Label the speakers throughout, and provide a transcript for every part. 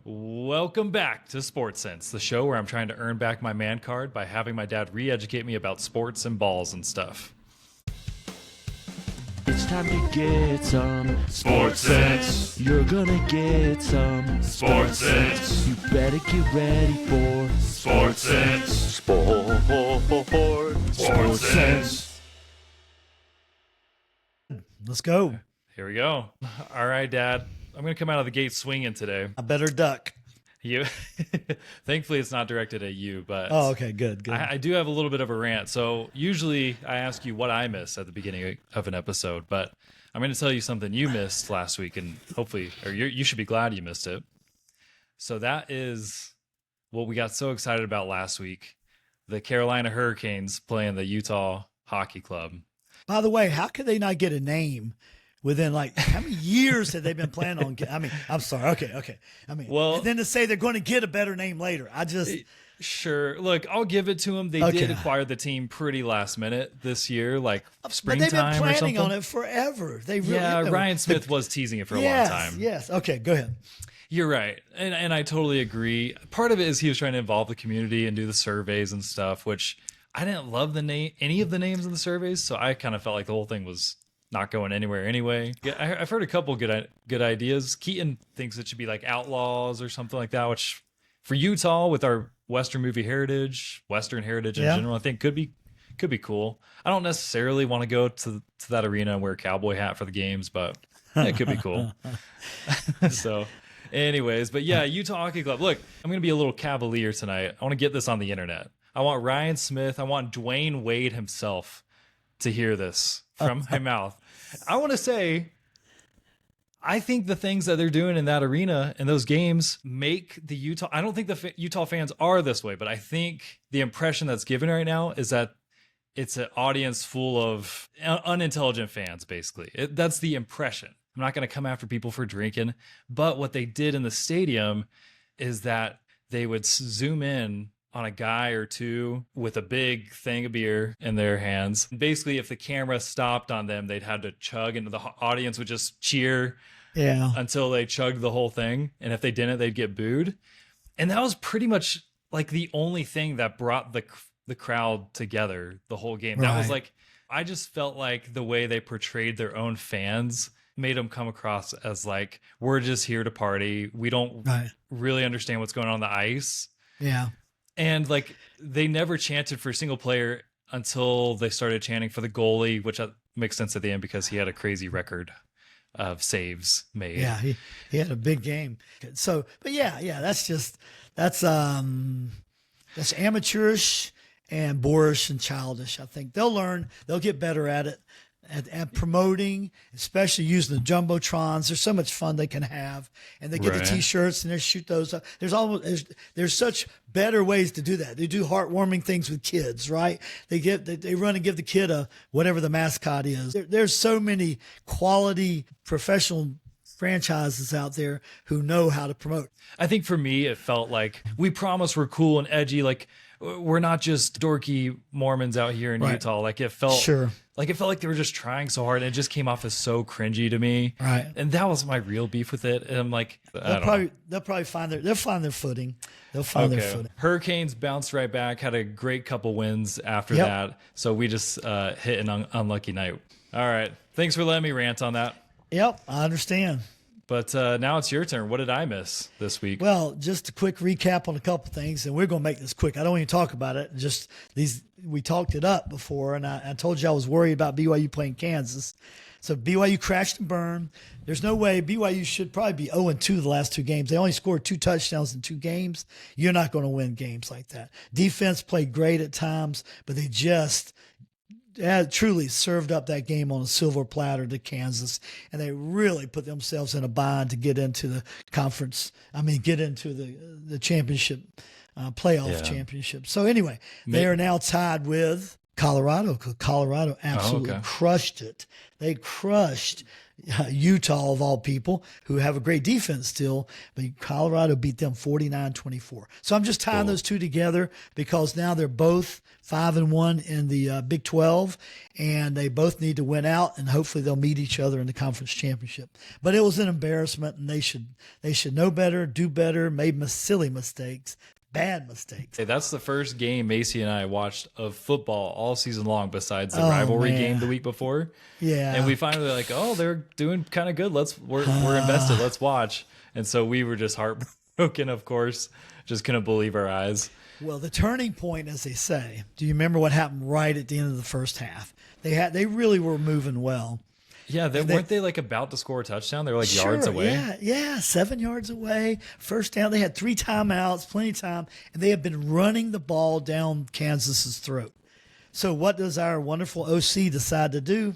Speaker 1: Welcome back to SportSense, the show where I'm trying to earn back my man card by having my dad re-educate me about sports and balls and stuff.
Speaker 2: It's time to get some
Speaker 3: SportSense.
Speaker 2: You're gonna get some
Speaker 3: SportSense.
Speaker 2: You better get ready for
Speaker 3: SportSense. SportSense.
Speaker 4: Let's go.
Speaker 1: Here we go. All right, Dad. I'm going to come out of the gate swinging today.
Speaker 4: I better duck.
Speaker 1: You, thankfully, it's not directed at you, but
Speaker 4: Oh, okay, good.
Speaker 1: I do have a little bit of a rant. So usually I ask you what I miss at the beginning of an episode, but I'm going to tell you something you missed last week, and hopefully, or you should be glad you missed it. So that is what we got so excited about last week: the Carolina Hurricanes playing the Utah Hockey Club.
Speaker 4: By the way, how could they not get a name within how many years have they been planning on I'm sorry. Okay.
Speaker 1: Well,
Speaker 4: and then to say they're going to get a better name later.
Speaker 1: Sure. Look, I'll give it to them. They did acquire the team pretty last minute this year, like springtime or something.
Speaker 4: But they've been planning on it forever. They really
Speaker 1: Ryan Smith was teasing it for a long time.
Speaker 4: Yes. Okay, go ahead.
Speaker 1: You're right. And I totally agree. Part of it is he was trying to involve the community and do the surveys and stuff, which I didn't love any of the names in the surveys. So I kind of felt like the whole thing was not going anywhere anyway. Yeah, I've heard a couple good ideas. Keaton thinks it should be like Outlaws or something like that, which for Utah with our Western heritage in general, I think could be cool. I don't necessarily want to go to that arena and wear a cowboy hat for the games, but it could be cool. So anyways, but yeah, Utah Hockey Club. Look, I'm going to be a little cavalier tonight. I want to get this on the internet. I want Ryan Smith. I want Dwayne Wade himself to hear this from my mouth. I want to say, I think the things that they're doing in that arena and those games make the Utah. I don't think the Utah fans are this way, but I think the impression that's given right now is that it's an audience full of unintelligent fans, basically. That's the impression. I'm not going to come after people for drinking, but what they did in the stadium is that they would zoom in on a guy or two with a big thing of beer in their hands. Basically, if the camera stopped on them, they'd have to chug, and the audience would just cheer until they chugged the whole thing. And if they didn't, they'd get booed. And that was pretty much like the only thing that brought the crowd together the whole game. That was like, I just felt like the way they portrayed their own fans made them come across as like, we're just here to party. We don't really understand what's going on the ice.
Speaker 4: Yeah.
Speaker 1: And like they never chanted for a single player until they started chanting for the goalie, which makes sense at the end because he had a crazy record of saves made.
Speaker 4: Yeah, he had a big game. So, but that's amateurish and boorish and childish. I think they'll learn. They'll get better at it. At promoting, especially using the jumbotrons. There's so much fun they can have, and they get the T-shirts and they shoot those up. There's such better ways to do that. They do heartwarming things with kids, right? They run and give the kid whatever the mascot is. There's so many quality professional franchises out there who know how to promote.
Speaker 1: I think for me, it felt like we promise we're cool and edgy. Like we're not just dorky Mormons out here in Utah. Like it felt like they were just trying so hard, and it just came off as so cringy to me.
Speaker 4: Right.
Speaker 1: And that was my real beef with it. And I'm like, they'll probably find their footing. They'll find their footing. Hurricanes bounced right back, had a great couple wins after that. So we just hit an unlucky night. All right. Thanks for letting me rant on that.
Speaker 4: Yep, I understand.
Speaker 1: But now it's your turn. What did I miss this week?
Speaker 4: Well, just a quick recap on a couple things, and we're going to make this quick. I don't even talk about it. Just we talked it up before, and I told you I was worried about BYU playing Kansas. So BYU crashed and burned. There's no way BYU should probably be 0-2 the last two games. They only scored 2 touchdowns in 2 games. You're not going to win games like that. Defense played great at times, but they just truly served up that game on a silver platter to Kansas, and they really put themselves in a bind to get into the conference. Get into the championship, playoff championship. So anyway, they are now tied with Colorado. Colorado absolutely crushed it. They crushed Utah of all people, who have a great defense still, but Colorado beat them 49-24. So I'm just tying those two together because now they're both 5-1 in the Big 12, and they both need to win out, and hopefully they'll meet each other in the conference championship. But it was an embarrassment, and they should know better, do better, made silly mistakes. Bad mistakes.
Speaker 1: Hey, that's the first game Macy and I watched of football all season long besides the rivalry game the week before.
Speaker 4: Yeah.
Speaker 1: And we finally like, oh, they're doing kind of good. We're invested. Let's watch. And so we were just heartbroken, of course. Just couldn't believe our eyes.
Speaker 4: Well, the turning point, as they say, do you remember what happened right at the end of the first half? They really were moving well.
Speaker 1: Yeah, weren't they like about to score a touchdown? They were like yards away.
Speaker 4: Yeah, 7 yards away. First down. They had 3 timeouts, plenty of time, and they have been running the ball down Kansas's throat. So what does our wonderful OC decide to do?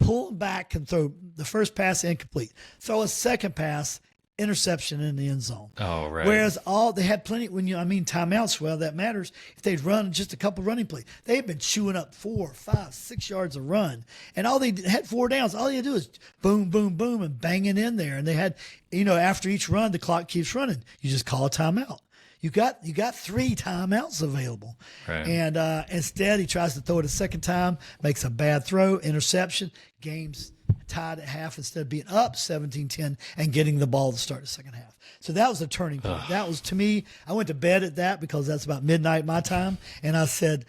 Speaker 4: Pull back and throw the first pass incomplete. Throw a second pass, interception in the end zone.
Speaker 1: Oh, right.
Speaker 4: Whereas they had plenty timeouts. Well, that matters if they'd run just a couple running plays. They've been chewing up 4, 5, 6 yards of run, and all they had 4 downs. All you do is boom, boom, boom, and bang it in there. And they had, after each run, the clock keeps running. You just call a timeout. You got 3 timeouts available.
Speaker 1: Right.
Speaker 4: And instead, he tries to throw it a second time, makes a bad throw, interception, game's tied at half instead of being up 17-10 and getting the ball to start the second half. So that was the turning point. That was, to me, I went to bed at that because that's about midnight my time. And I said,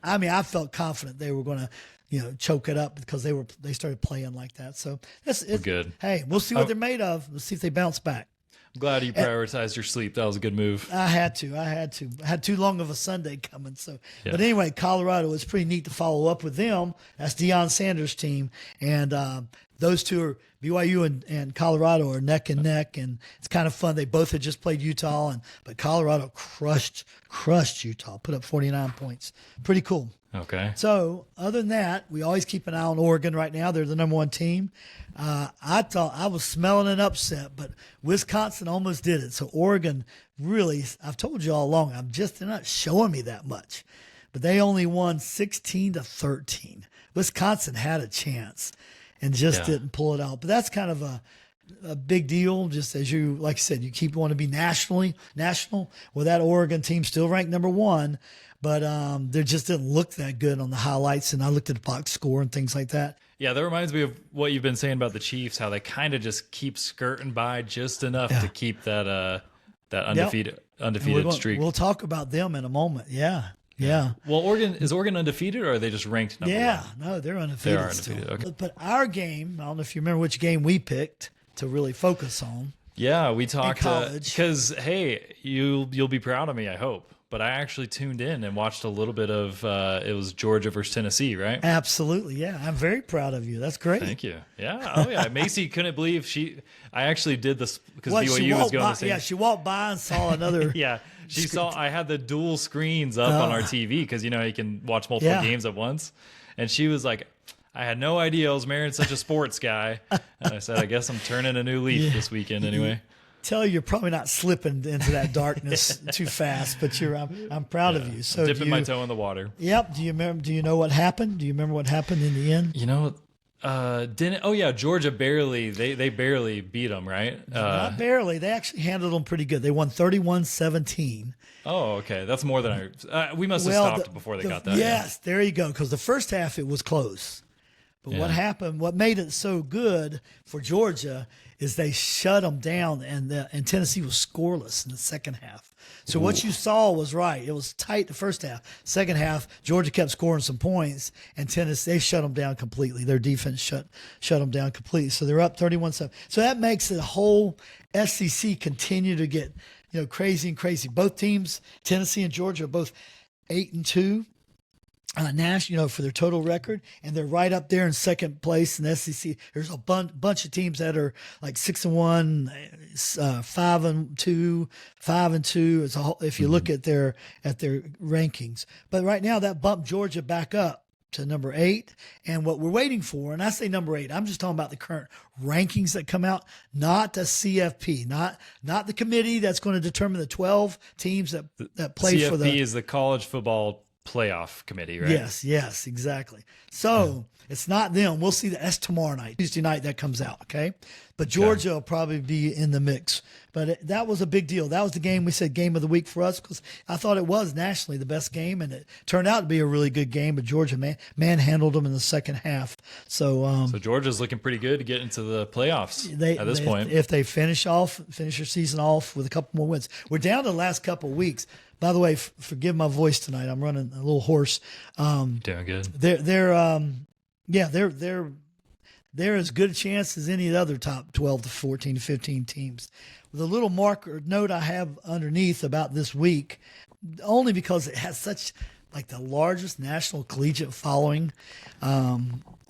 Speaker 4: I felt confident they were going to, choke it up because they started playing like that. So it's
Speaker 1: good.
Speaker 4: Hey, we'll see what they're made of. Let's see if they bounce back.
Speaker 1: I'm glad you prioritized your sleep. That was a good move.
Speaker 4: I had to. I had too long of a Sunday coming. So, But anyway, Colorado, was pretty neat to follow up with them. That's Deion Sanders' team, and those two are BYU and Colorado are neck and neck, and it's kind of fun. They both had just played Utah, but Colorado crushed Utah, put up 49 points. Pretty cool.
Speaker 1: Okay.
Speaker 4: So other than that, we always keep an eye on Oregon right now. They're the number 1 team. I thought I was smelling an upset, but Wisconsin almost did it. So Oregon really, I've told you all along, they're not showing me that much, but they only won 16-13. Wisconsin had a chance and just didn't pull it out. But that's kind of a big deal, just as you, like I said, you keep wanting to be national. Well, that Oregon team still ranked number 1. But they just didn't look that good on the highlights, and I looked at the box score and things like that.
Speaker 1: Yeah, that reminds me of what you've been saying about the Chiefs, how they kind of just keep skirting by just enough to keep that undefeated streak.
Speaker 4: We'll talk about them in a moment. Yeah.
Speaker 1: Well, is Oregon undefeated, or are they just ranked number 1?
Speaker 4: No, they're undefeated.
Speaker 1: They are undefeated.
Speaker 4: Still.
Speaker 1: Okay.
Speaker 4: But our game, I don't know if you remember which game we picked to really focus on.
Speaker 1: Yeah, we talked
Speaker 4: college.
Speaker 1: Because hey, you'll be proud of me, I hope. But I actually tuned in and watched a little bit of it was Georgia versus Tennessee, right?
Speaker 4: Absolutely, yeah. I'm very proud of you. That's great.
Speaker 1: Thank you. Yeah. Oh yeah. Macy couldn't believe I actually did this because BYU was going the same.
Speaker 4: Yeah, she walked by and saw another.
Speaker 1: Yeah. She saw I had the dual screens up on our TV because you can watch multiple games at once, and she was like, I had no idea I was marrying such a sports guy. And I said, I guess I'm turning a new leaf this weekend anyway.
Speaker 4: Tell you're probably not slipping into that darkness too fast, but I'm proud of you. So
Speaker 1: dipping my toe in the water.
Speaker 4: Yep. Do you know what happened? Do you remember what happened in the end?
Speaker 1: Georgia they barely beat them, right?
Speaker 4: Not barely. They actually handled them pretty good. They won 31-17.
Speaker 1: Oh, okay. That's more than we must have stopped before they got that.
Speaker 4: Yes, there you go. Because the first half it was close. But what happened, what made it so good for Georgia is they shut them down, and Tennessee was scoreless in the second half. So what you saw was right. It was tight the first half. Second half, Georgia kept scoring some points, and Tennessee, they shut them down completely. Their defense shut them down completely. So they're up 31-7. So that makes the whole SEC continue to get crazy and crazy. Both teams, Tennessee and Georgia, are both 8-2. National, for their total record, and they're right up there in second place in the SEC. There's a bunch of teams that are like 6-1, 5-2, 5-2. It's a whole, if you look at their rankings. But right now, that bumped Georgia back up to number 8. And what we're waiting for, and I say number 8, I'm just talking about the current rankings that come out, not the CFP, not the committee that's going to determine the 12 teams that play
Speaker 1: CFP
Speaker 4: for the.
Speaker 1: is the college football playoff committee, right?
Speaker 4: Yes, exactly. So it's not them. We'll see that's tomorrow night, Tuesday night that comes out. Okay. But Georgia will probably be in the mix. But that was a big deal. That was the game we said game of the week for us because I thought it was nationally the best game, and it turned out to be a really good game. But Georgia manhandled them in the second half. So
Speaker 1: Georgia's looking pretty good to get into the playoffs at this point.
Speaker 4: If they finish their season off with a couple more wins, we're down to the last couple of weeks. By the way, forgive my voice tonight. I'm running a little hoarse.
Speaker 1: Doing good.
Speaker 4: They're as good a chance as any of the other top 12 to 14 to 15 teams. The little marker note I have underneath about this week, only because it has such like the largest national collegiate following,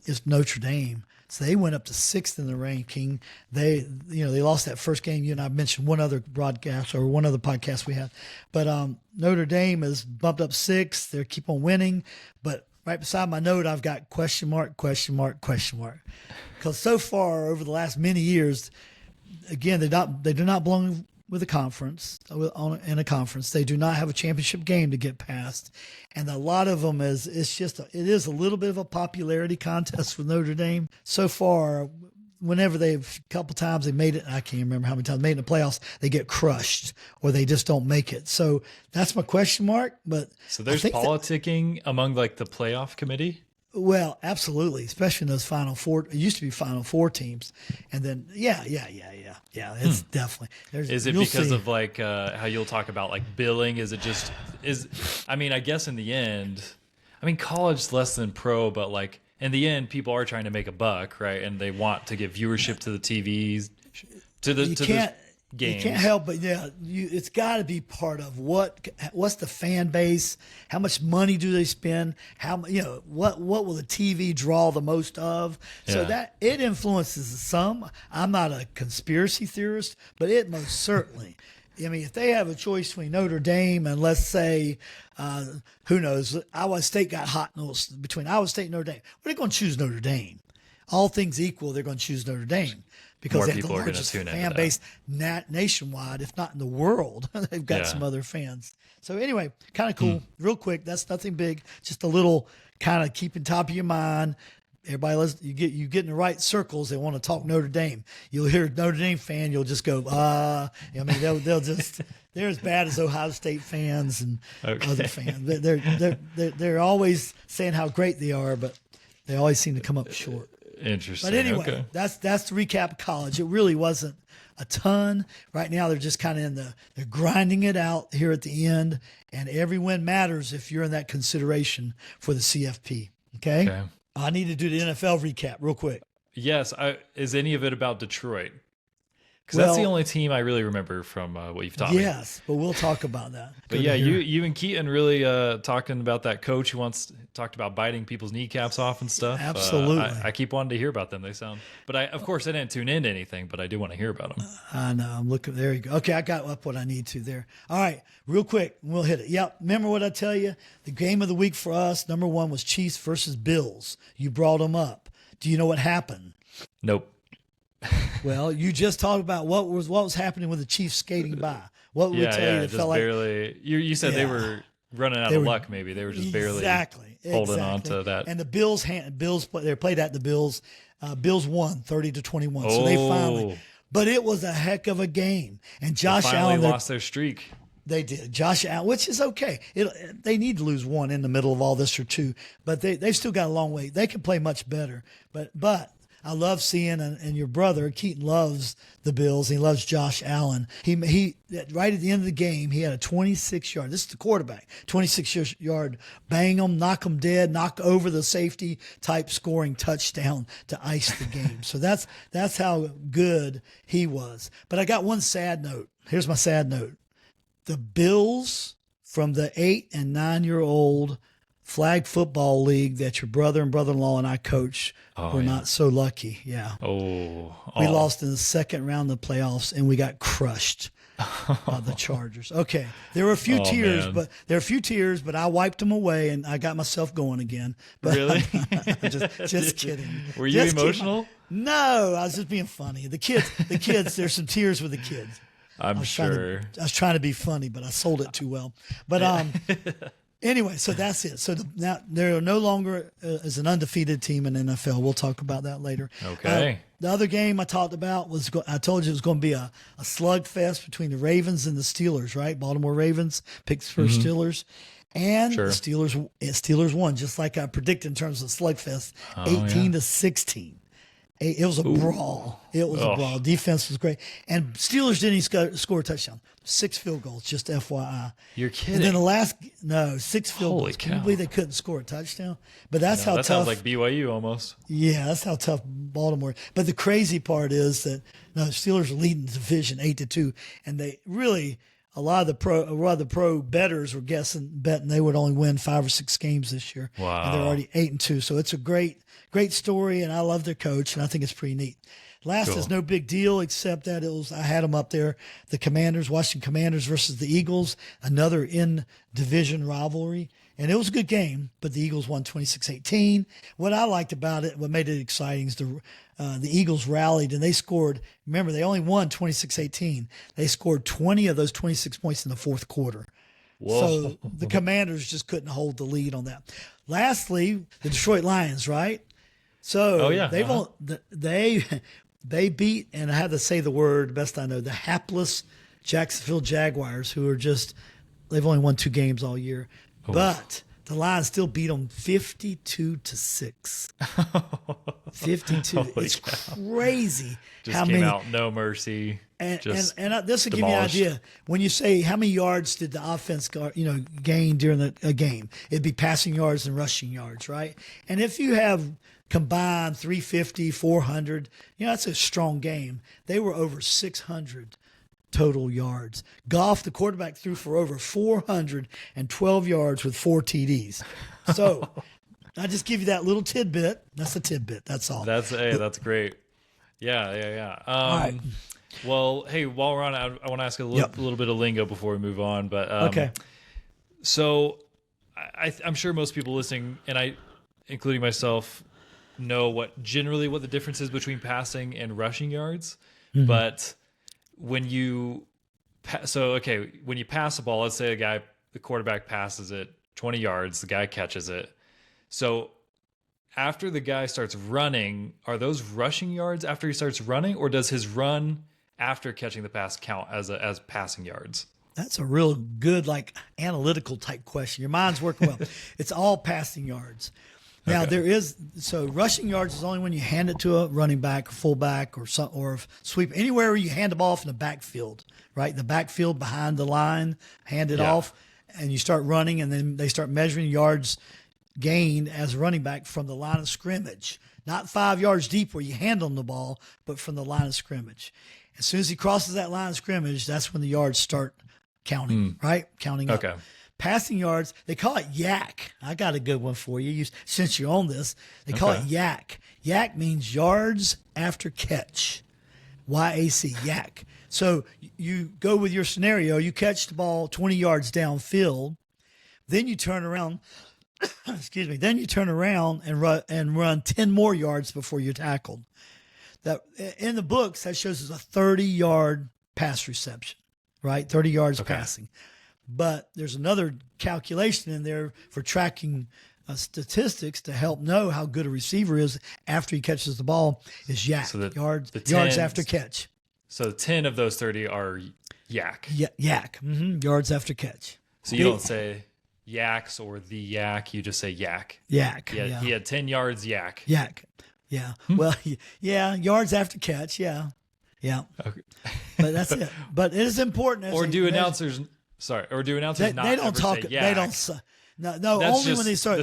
Speaker 4: is Notre Dame. So they went up to 6th in the ranking. They lost that first game. You and I mentioned one other broadcast or one other podcast we had, but Notre Dame is bumped up 6th. They keep on winning, but right beside my note, I've got question mark. Because so far over the last many years, again, they do not belong with a conference, in a conference. They do not have a championship game to get past. And a lot of them it is a little bit of a popularity contest with Notre Dame. So far, whenever a couple times they made it, I can't remember how many times they made it in the playoffs, they get crushed or they just don't make it. So that's my question mark. But
Speaker 1: so there's politicking among like the playoff committee?
Speaker 4: Well, absolutely, especially in those Final Four. It used to be Final Four teams, and then yeah. It's definitely.
Speaker 1: Is it because of like how you'll talk about like billing? Is it just I mean, I guess in the end, I mean, college's less than pro, but like in the end, people are trying to make a buck, right? And they want to give viewership to the TVs, to the games.
Speaker 4: You can't help but it's got to be part of what's the fan base, how much money do they spend, what will the TV draw the most of, so that it influences some. I'm not a conspiracy theorist, but it most certainly. I mean, if they have a choice between Notre Dame and let's say, who knows, Iowa State got hot between Iowa State and Notre Dame, well, they're going to choose Notre Dame. All things equal, they're going to choose Notre Dame. Because
Speaker 1: more
Speaker 4: they have
Speaker 1: people
Speaker 4: the
Speaker 1: are going to
Speaker 4: largest
Speaker 1: tune in.
Speaker 4: fan base nationwide, if not in the world. They've got some other fans. So anyway, kind of cool. Real quick, that's nothing big. Just a little kind of keeping top of your mind. Everybody, you get in the right circles. They want to talk Notre Dame. You'll hear a Notre Dame fan. You'll just go, I mean, they'll just they're as bad as Ohio State fans and other fans. They're always saying how great they are, but they always seem to come up short.
Speaker 1: Interesting.
Speaker 4: But anyway, that's the recap of college. It really wasn't a ton. Right now, they're just kind of they're grinding it out here at the end, and every win matters if you're in that consideration for the CFP. Okay? I need to do the NFL recap real quick.
Speaker 1: Yes. Is any of it about Detroit? Because that's the only team I really remember from what you've taught me.
Speaker 4: Yes, but we'll talk about that.
Speaker 1: But yeah, you and Keaton really talking about that coach who once talked about biting people's kneecaps off and stuff.
Speaker 4: Absolutely.
Speaker 1: I keep wanting to hear about them. They sound, but of course I didn't tune into anything, but I do want to hear about them.
Speaker 4: I know. I'm looking. There you go. Okay, I got up what I need to there. All right, real quick, we'll hit it. Yep. Remember what I tell you? The game of the week for us, number one was Chiefs versus Bills. You brought them up. Do you know what happened?
Speaker 1: Nope.
Speaker 4: Well, you just talked about what was happening with the Chiefs skating by. What would we tell you? It
Speaker 1: just
Speaker 4: felt
Speaker 1: barely. You said they were running out of luck. Maybe they were just barely holding on to that.
Speaker 4: And the Bills they played at the Bills. Bills won 30-21. So they finally. But it was a heck of a game. And Josh Allen
Speaker 1: lost their streak.
Speaker 4: They did. Josh Allen, which is okay. They need to lose one in the middle of all this or two, but they've still got a long way. They can play much better. But I love seeing, and your brother Keaton loves the Bills. He loves Josh Allen. He right at the end of the game, he had a 26-yard. This is the quarterback, 26-yard bang them, knock them dead, knock over the safety type scoring touchdown to ice the game. So that's how good he was. But I got one sad note. Here's my sad note. The Bills from the 8 and 9-year-old flag football league that your brother and brother-in-law and I coach were not so lucky. Yeah. We lost in the second round of the playoffs, and we got crushed by the Chargers. Okay. There were a few tears, but I wiped them away, and I got myself going again. But
Speaker 1: really?
Speaker 4: just kidding.
Speaker 1: Were you emotional?
Speaker 4: No, I was just being funny. The kids, there's some tears with the kids.
Speaker 1: I'm sure.
Speaker 4: I was trying to be funny, but I sold it too well. But Anyway, so that's it. So now they're no longer as an undefeated team in NFL. We'll talk about that later.
Speaker 1: Okay.
Speaker 4: The other game I talked about I told you it was going to be a slugfest between the Ravens and the Steelers, right? Baltimore Ravens, Pittsburgh Steelers. And
Speaker 1: Sure.
Speaker 4: the Steelers won, just like I predicted in terms of slugfest, 18-16. It was a brawl. It was a brawl. Defense was great. And Steelers didn't score a touchdown. 6 field goals, just FYI.
Speaker 1: You're kidding.
Speaker 4: And then 6 field
Speaker 1: Holy
Speaker 4: goals. Can you
Speaker 1: cow.
Speaker 4: believe they couldn't score a touchdown? But that's how
Speaker 1: that
Speaker 4: tough.
Speaker 1: sounds like BYU almost.
Speaker 4: Yeah, that's how tough Baltimore. But the crazy part is that the Steelers are leading the division 8-2, and they really a lot of the pro bettors were betting they would only win 5 or 6 games this year.
Speaker 1: Wow.
Speaker 4: And they're already 8-2. So it's a great story, and I love their coach, and I think it's pretty neat. Last is no big deal, except that I had them up there. The Washington Commanders versus the Eagles, another in-division rivalry. And it was a good game, but the Eagles won 26-18. What I liked about it, what made it exciting is the Eagles rallied and they scored. Remember, they only won 26-18. They scored 20 of those 26 points in the fourth quarter.
Speaker 1: Whoa.
Speaker 4: So the Commanders just couldn't hold the lead on that. Lastly, the Detroit Lions, right? So they beat, and I had to say the word best I know, the hapless Jacksonville Jaguars, who are they've only won 2 games all year. But the Lions still beat them 52-6. 52. It's crazy.
Speaker 1: Just came out no mercy.
Speaker 4: And this will give you an idea. When you say how many yards did the offense gain during a game, it'd be passing yards and rushing yards, right? And if you have combined 350, 400, that's a strong game. They were over 600 total yards. Goff, the quarterback, threw for over 412 yards with 4 TDs. So I just give you that little tidbit. That's a tidbit. That's all.
Speaker 1: That's great. Yeah.
Speaker 4: All right.
Speaker 1: Well, hey, while we're on, I want to ask a little bit of lingo before we move on. But
Speaker 4: okay.
Speaker 1: So I'm sure most people listening, and I, including myself, know what the difference is between passing and rushing yards. Mm-hmm. But when you pass a ball, let's say the quarterback passes it 20 yards, the guy catches it. So after the guy starts running, are those rushing yards after he starts running, or does his run after catching the pass count as passing yards?
Speaker 4: That's a real good, analytical type question. Your mind's working well. It's all passing yards. Now rushing yards is only when you hand it to a running back, or fullback, or sweep, anywhere where you hand the ball off in the backfield, right? The backfield behind the line, hand it off, and you start running, and then they start measuring yards gained as a running back from the line of scrimmage, not 5 yards deep where you hand them the ball, but from the line of scrimmage. As soon as he crosses that line of scrimmage, that's when the yards start counting, right? Counting up.
Speaker 1: Okay.
Speaker 4: Passing yards, they call it yak. I got a good one for you. Since you're on this, they call it yak. Yak means yards after catch. Y-A-C, yak. So you go with your scenario. You catch the ball 20 yards downfield. Then you turn around. Excuse me. Then you turn around and run 10 more yards before you're tackled. That in the books, that shows us a 30-yard pass reception, right? 30 yards passing. But there's another calculation in there for tracking statistics to help know how good a receiver is after he catches the ball is yak,
Speaker 1: so
Speaker 4: yards after catch.
Speaker 1: So 10 of those 30 are yak.
Speaker 4: Yak, yards after catch.
Speaker 1: So you don't say yaks or the yak, you just say yak.
Speaker 4: Yak.
Speaker 1: Yeah, he had 10 yards yak.
Speaker 4: Yak. Yeah. Well, yards after catch. Yeah. Yeah.
Speaker 1: Okay.
Speaker 4: But that's it. But it is important.
Speaker 1: Or do announcers not
Speaker 4: they don't
Speaker 1: ever
Speaker 4: talk.
Speaker 1: say yak?
Speaker 4: They don't. No.
Speaker 1: That's
Speaker 4: only when they start.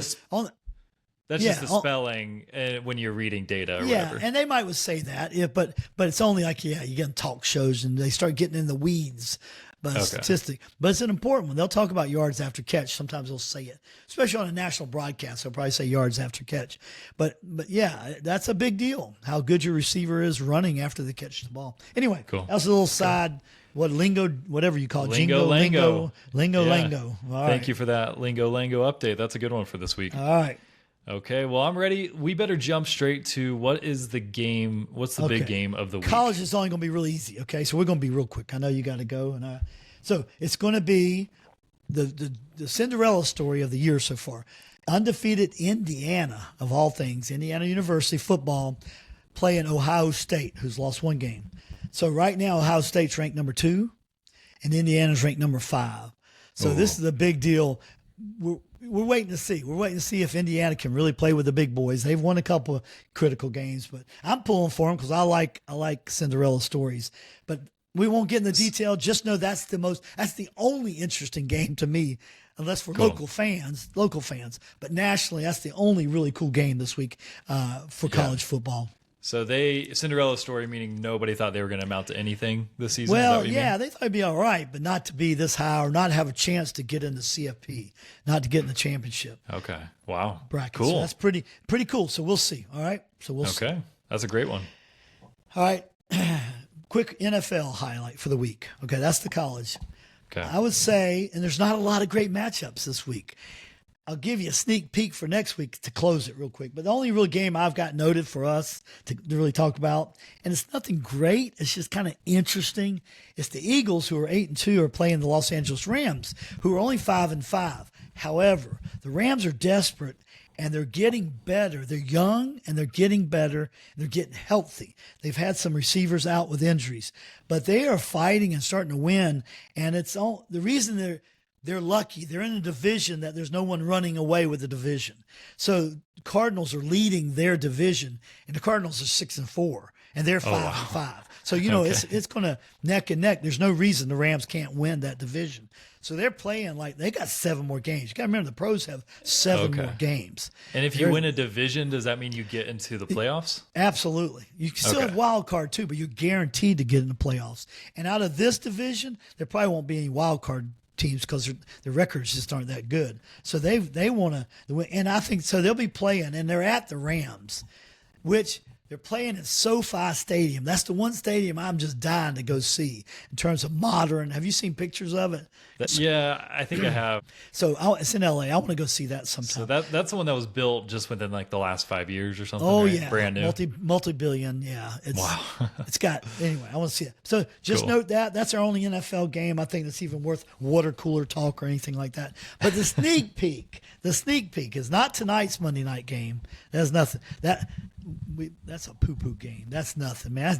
Speaker 1: That's just the spelling when you're reading data or whatever.
Speaker 4: And they might say that, but it's only you get in talk shows and they start getting in the weeds. But statistic. But it's an important one. They'll talk about yards after catch. Sometimes they'll say it, especially on a national broadcast. They'll probably say yards after catch. But yeah, that's a big deal. How good your receiver is running after they catch the ball. Anyway,
Speaker 1: cool.
Speaker 4: That's a little side. What lingo, whatever you call it.
Speaker 1: Lingo.
Speaker 4: Lingo.
Speaker 1: Thank you for that Lingo update. That's a good one for this week.
Speaker 4: All right.
Speaker 1: Okay, well, I'm ready. We better jump straight to what is the game? What's the big game of the week?
Speaker 4: College is only going to be really easy, okay? So we're going to be real quick. I know you got to go. So it's going to be the Cinderella story of the year so far. Undefeated Indiana, of all things, Indiana University football, playing Ohio State, who's lost one game. So right now, Ohio State's ranked number 2, and Indiana's ranked number 5. So this is a big deal. We're waiting to see. We're waiting to see if Indiana can really play with the big boys. They've won a couple of critical games, but I'm pulling for them because I like Cinderella stories. But we won't get in the detail. Just know that's the only interesting game to me, unless for local fans. But nationally, that's the only really cool game this week for college football.
Speaker 1: So Cinderella story, meaning nobody thought they were going to amount to anything this season?
Speaker 4: Well,
Speaker 1: they
Speaker 4: thought it'd be all right, but not to be this high or not have a chance to get in the CFP, not to get in the championship.
Speaker 1: Okay. Wow.
Speaker 4: Bracket.
Speaker 1: Cool.
Speaker 4: So that's pretty cool. So we'll see. All right. So we'll see.
Speaker 1: Okay. That's a great one.
Speaker 4: All right. Quick NFL highlight for the week. Okay. That's the college.
Speaker 1: Okay.
Speaker 4: I would say, and there's not a lot of great matchups this week. I'll give you a sneak peek for next week to close it real quick. But the only real game I've got noted for us to really talk about, and it's nothing great, it's just kind of interesting. It's the Eagles, who are 8-2, are playing the Los Angeles Rams, who are only 5-5. However, the Rams are desperate, and they're getting better. They're young, and they're getting better, and they're getting healthy. They've had some receivers out with injuries, but they are fighting and starting to win. And it's all the reason they're lucky. They're in a division that there's no one running away with the division. So Cardinals are leading their division, and the Cardinals are 6-4, and they're 5-5. So it's going to neck and neck. There's no reason the Rams can't win that division. So they're playing like they got 7 more games. You got to remember the pros have 7 more games.
Speaker 1: And if you win a division, does that mean you get into the playoffs?
Speaker 4: Absolutely. You can still have wild card too, but you're guaranteed to get in the playoffs. And out of this division, there probably won't be any wild card teams because the records just aren't that good. So they want to win, and I think so. They'll be playing, and they're at the Rams, which they're playing in SoFi Stadium. That's the one stadium I'm just dying to go see in terms of modern. Have you seen pictures of it?
Speaker 1: Yeah, I think I have.
Speaker 4: So it's in LA. I want to go see that sometime.
Speaker 1: So that's the one that was built just within like the last 5 years or something.
Speaker 4: Oh
Speaker 1: right?
Speaker 4: yeah,
Speaker 1: brand new,
Speaker 4: multi-billion. Yeah,
Speaker 1: wow.
Speaker 4: It's got anyway. I want to see it. So just note that's our only NFL game. I think that's even worth water cooler talk or anything like that. But the sneak peek is not tonight's Monday night game. That's nothing. That's a poo-poo game. That's nothing, man.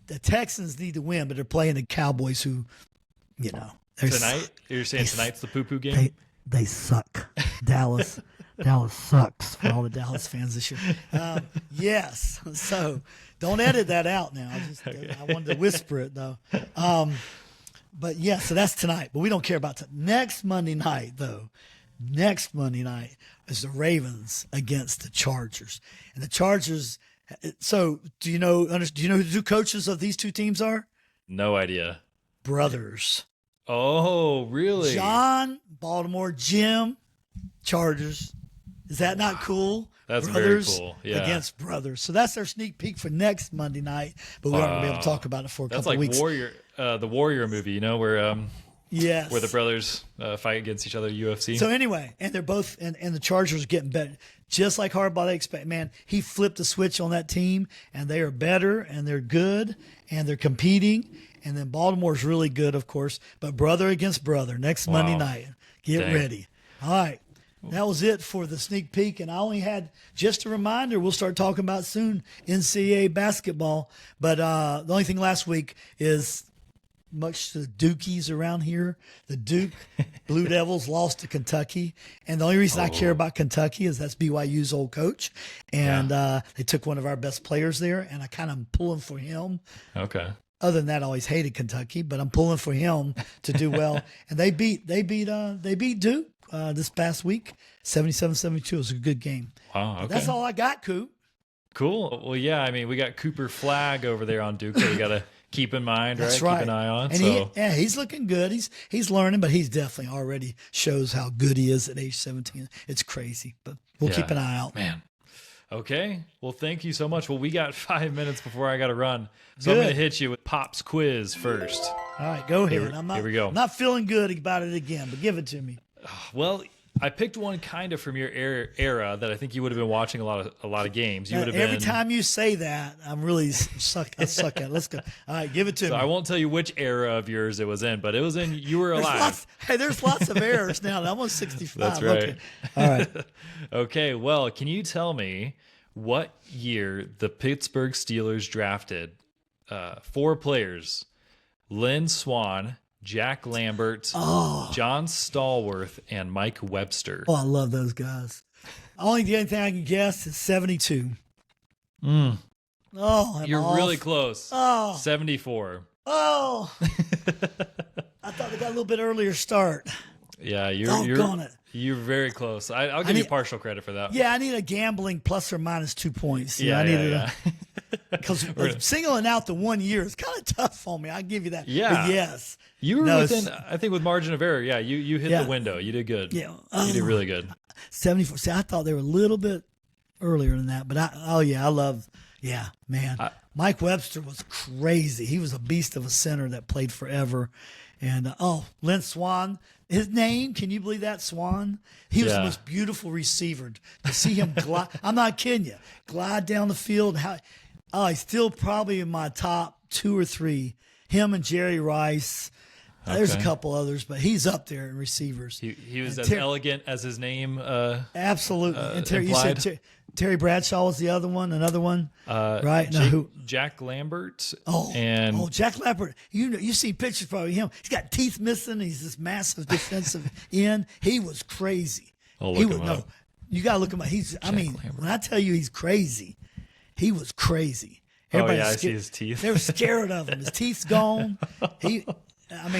Speaker 4: The Texans need to win, but they're playing the Cowboys, who,
Speaker 1: Tonight? You're saying tonight's the poo-poo game?
Speaker 4: They suck. Dallas sucks for all the Dallas fans this year. Yes. So don't edit that out now. I wanted to whisper it, though. But, yeah, so that's tonight. But we don't care about tonight. Next Monday night is the Ravens against the Chargers. And the Chargers – so do you know who the two coaches of these two teams are?
Speaker 1: No idea.
Speaker 4: Brothers.
Speaker 1: Oh, really?
Speaker 4: John, Baltimore, Jim, Chargers. Is that not cool?
Speaker 1: That's
Speaker 4: brothers
Speaker 1: very cool. Yeah.
Speaker 4: Against brothers. So that's our sneak peek for next Monday night, but we aren't going to be able to talk about it for a couple of weeks.
Speaker 1: That's like the Warrior movie, where
Speaker 4: yes,
Speaker 1: where the brothers fight against each other, UFC.
Speaker 4: So anyway, and they're both, and the Chargers are getting better. Just like Harbaugh, they expect, man, he flipped the switch on that team, and they are better, and they're good, and they're competing. And then Baltimore's really good, of course, but brother against brother next Monday night. Get ready. All right. That was it for the sneak peek. And I only had just a reminder, we'll start talking about soon NCAA basketball. But the only thing last week is, much to the Dukies around here, the Duke Blue Devils lost to Kentucky. And the only reason I care about Kentucky is that's BYU's old coach. And they took one of our best players there, and I kind of am pulling for him.
Speaker 1: Okay.
Speaker 4: Other than that, I always hated Kentucky, but I'm pulling for him to do well. And they beat Duke this past week, 77-72. It was a good game.
Speaker 1: Wow. Okay.
Speaker 4: But that's all I got, Coop.
Speaker 1: Cool. Well, yeah. I mean, we got Cooper Flagg over there on Duke that we got to keep in mind, right?
Speaker 4: That's right.
Speaker 1: Keep an eye on.
Speaker 4: And he's looking good. He's learning, but he's definitely already shows how good he is at age 17. It's crazy, but we'll keep an eye out.
Speaker 1: Man. Okay. Well, thank you so much. Well, we got 5 minutes before I got to run. So I'm going to hit you with Pop's quiz first.
Speaker 4: All right, go ahead.
Speaker 1: Here we go.
Speaker 4: I'm not feeling good about it again, but give it to me.
Speaker 1: Well, I picked one kind of from your era that I think you would have been watching a lot of games. You would have been
Speaker 4: Every time you say that, I'm really I suck at it. Let's go. All right, give it to me.
Speaker 1: So I won't tell you which era of yours it was in, but it was in you were alive.
Speaker 4: There's lots of errors now. I'm on 65.
Speaker 1: That's right.
Speaker 4: Okay. All right.
Speaker 1: Okay, well, can you tell me what year the Pittsburgh Steelers drafted 4 players: Lynn Swann, Jack Lambert, John Stallworth, and Mike Webster?
Speaker 4: Oh, I love those guys. The only thing I can guess is 72.
Speaker 1: Mm.
Speaker 4: Oh,
Speaker 1: You're really close.
Speaker 4: Oh.
Speaker 1: 74.
Speaker 4: Oh. I thought they got a little bit earlier start.
Speaker 1: Yeah,
Speaker 4: Doggone it.
Speaker 1: You're very close. I'll give you partial credit for that.
Speaker 4: Yeah, I need a gambling plus or minus 2 points. Because singling out the 1 year is kind of tough on me. I'll give you that.
Speaker 1: Yeah.
Speaker 4: But yes.
Speaker 1: You were within, I think, with margin of error. Yeah, you hit the window. You did good.
Speaker 4: Yeah.
Speaker 1: You did really good.
Speaker 4: 74. See, I thought they were a little bit earlier than that. But Mike Webster was crazy. He was a beast of a center that played forever. And, Lynn Swann, his name, can you believe that, Swan? He was the most beautiful receiver. To see him glide, I'm not kidding you, glide down the field. He's still probably in my top 2 or 3. Him and Jerry Rice. There's a couple others, but he's up there in receivers.
Speaker 1: He was as elegant as his name
Speaker 4: absolutely. And
Speaker 1: you
Speaker 4: said Terry Bradshaw was the other one, another one, right?
Speaker 1: Jack Lambert.
Speaker 4: Jack Lambert. You see pictures probably him. He's got teeth missing. He's this massive defensive end. He was crazy.
Speaker 1: I'll look him up.
Speaker 4: You got to look him up. When I tell you he's crazy, he was crazy.
Speaker 1: I see his teeth.
Speaker 4: They were scared of him. His teeth's gone.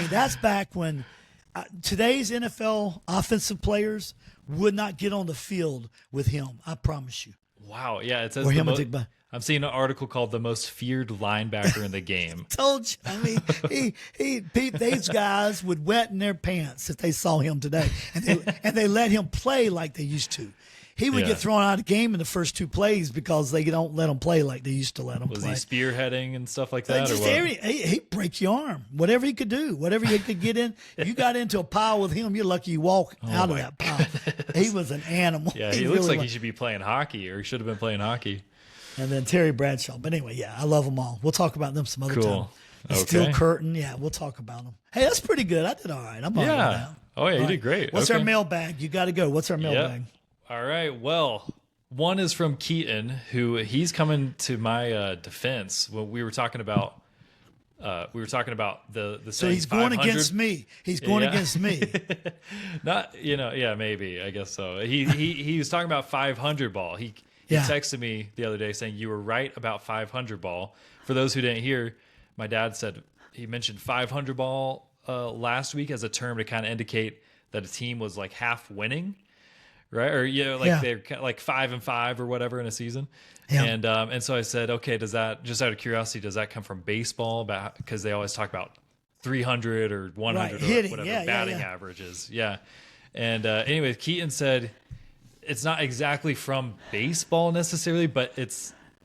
Speaker 4: That's back when today's NFL offensive players would not get on the field with him. I promise you.
Speaker 1: Wow. Yeah. It says I'm seeing an article called "The Most Feared Linebacker in the Game."
Speaker 4: Told you. These guys would wet in their pants if they saw him today, and they let him play like they used to. He would get thrown out of the game in the first 2 plays because they don't let him play like they used to let him play.
Speaker 1: Was he spearheading and stuff like that?
Speaker 4: He'd break your arm. Whatever he could do. Whatever he could get in. You got into a pile with him, you're lucky you walk out of that pile. He was an animal.
Speaker 1: Yeah, he looks like he should be playing hockey, or he should have been playing hockey.
Speaker 4: And then Terry Bradshaw. But anyway, I love them all. We'll talk about them some other time.
Speaker 1: Okay.
Speaker 4: Steel Curtain. Yeah, we'll talk about them. Hey, that's pretty good. I did all right. I'm all right with that.
Speaker 1: Oh, yeah, you did great.
Speaker 4: What's our mailbag? You got to go. What's our mailbag?
Speaker 1: All right. Well, one is from Keaton, who he's coming to my defense when we were talking about. The
Speaker 4: so he's going against me. He's going against me.
Speaker 1: Not maybe, I guess so. He was talking about 500 ball. He texted me the other day saying you were right about 500 ball. For those who didn't hear, my dad said he mentioned 500 ball last week as a term to kind of indicate that a team was like half winning. Right. Or, they're like 5-5 or whatever in a season. Yeah. And so I said, okay, does that, just out of curiosity, does that come from baseball? Because they always talk about 300 or 100 or whatever batting averages. Yeah. And anyway, Keaton said it's not exactly from baseball necessarily, but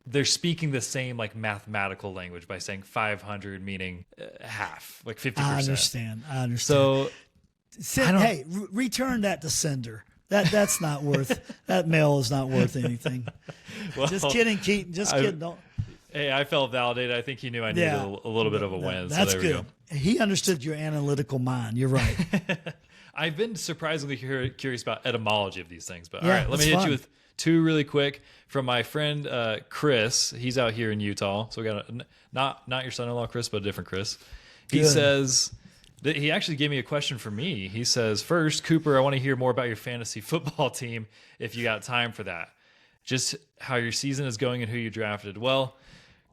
Speaker 1: they're speaking the same like mathematical language by saying 500 meaning half, like 50%.
Speaker 4: I understand.
Speaker 1: So
Speaker 4: return that to sender. That's not worth that mail is not worth anything. Well, just kidding, Keaton. Just kidding. Don't.
Speaker 1: Hey, I felt validated. I think he knew I needed a little bit of a win.
Speaker 4: That's
Speaker 1: so there
Speaker 4: good.
Speaker 1: We go.
Speaker 4: He understood your analytical mind. You're right.
Speaker 1: I've been surprisingly curious about etymology of these things. But all right, let me hit you with 2 really quick from my friend Chris. He's out here in Utah. So we got not your son-in-law Chris, but a different Chris. He says. He actually gave me a question for me. He says, first, Cooper, I want to hear more about your fantasy football team if you got time for that. Just how your season is going and who you drafted. Well,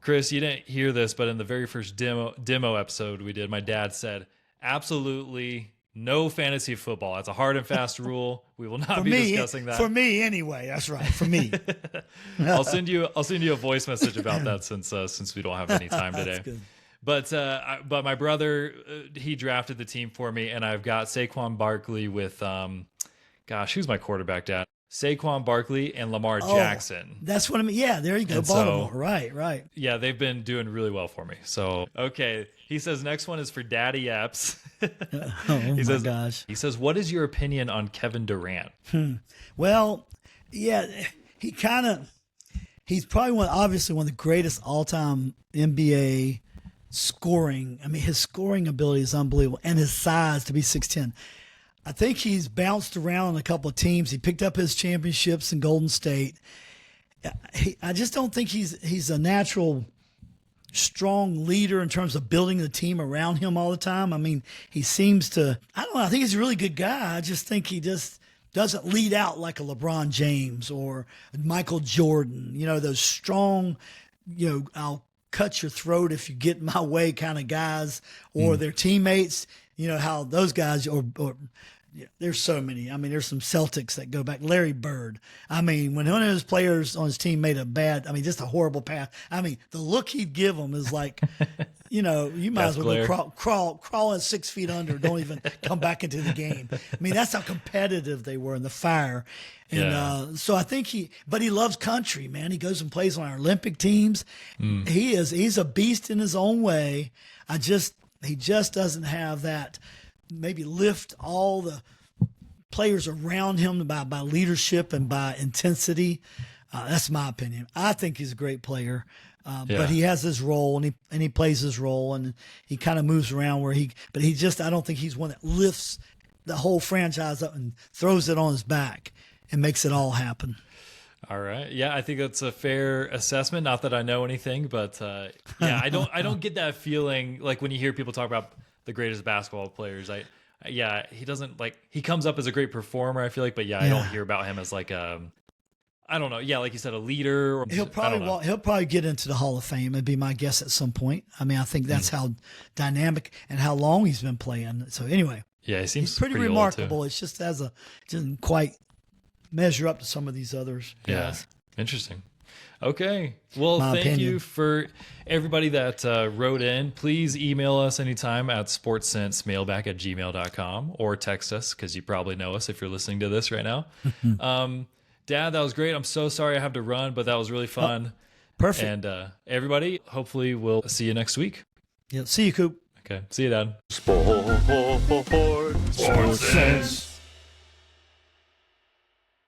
Speaker 1: Chris, you didn't hear this, but in the very first demo episode we did, my dad said, absolutely no fantasy football. That's a hard and fast rule. We will not be discussing that.
Speaker 4: For me, anyway. That's right. For me.
Speaker 1: I'll send you a voice message about that since we don't have any time today.
Speaker 4: That's good.
Speaker 1: But my brother, he drafted the team for me, and I've got Saquon Barkley with, who's my quarterback, Dad? Saquon Barkley, and Lamar Jackson.
Speaker 4: That's what I mean. Yeah, there you go.
Speaker 1: And
Speaker 4: Baltimore.
Speaker 1: so-
Speaker 4: Right.
Speaker 1: Yeah, they've been doing really well for me. So, okay. He says next one is for Daddy Epps.
Speaker 4: Oh
Speaker 1: He
Speaker 4: my
Speaker 1: says,
Speaker 4: gosh.
Speaker 1: He says, what is your opinion on Kevin Durant?
Speaker 4: Well, yeah, he's probably obviously one of the greatest all-time NBA scoring. I mean, his scoring ability is unbelievable, and his size to be 6'10". I think he's bounced around on a couple of teams. He picked up his championships in Golden State. I just don't think he's a natural strong leader in terms of building the team around him all the time. I mean, he seems to, I don't know, I think he's a really good guy. I just think he just doesn't lead out like a LeBron James or Michael Jordan, those strong, I'll cut your throat if you get in my way kind of guys, or their teammates, how those guys, or there's so many. I mean, there's some Celtics that go back. Larry Bird. I mean, when one of his players on his team made just a horrible pass. I mean, the look he'd give them is like, you might as well go crawl at 6 feet under. Don't even come back into the game. I mean, that's how competitive they were in the fire. And so I think he loves country, man. He goes and plays on our Olympic teams. He's a beast in his own way. He just doesn't have that. Maybe lift all the players around him by leadership and by intensity. That's my opinion. I think he's a great player, but he has his role and he plays his role and he kind of moves around I don't think he's one that lifts the whole franchise up and throws it on his back and makes it all happen.
Speaker 1: All right. Yeah, I think that's a fair assessment. Not that I know anything, but I don't get that feeling like when you hear people talk about the greatest basketball players. He doesn't he comes up as a great performer, I feel like, but I don't hear about him as like I don't know. Yeah, like you said, a leader. Or,
Speaker 4: he'll probably get into the Hall of Fame. It'd be my guess at some point. I mean, I think that's how dynamic and how long he's been playing. So anyway,
Speaker 1: yeah, he seems
Speaker 4: he's pretty remarkable. It's just doesn't quite measure up to some of these others.
Speaker 1: Yeah, interesting. Okay. Well,
Speaker 4: My
Speaker 1: thank
Speaker 4: opinion.
Speaker 1: you for everybody that wrote in. Please email us anytime at sportsensemailbag@gmail.com or text us because you probably know us if you're listening to this right now. Dad, that was great. I'm so sorry I have to run, but that was really fun.
Speaker 4: Perfect.
Speaker 1: And everybody, hopefully we'll see you next week.
Speaker 4: Yeah. See you, Coop.
Speaker 1: Okay. See you, Dad.
Speaker 3: SportSense.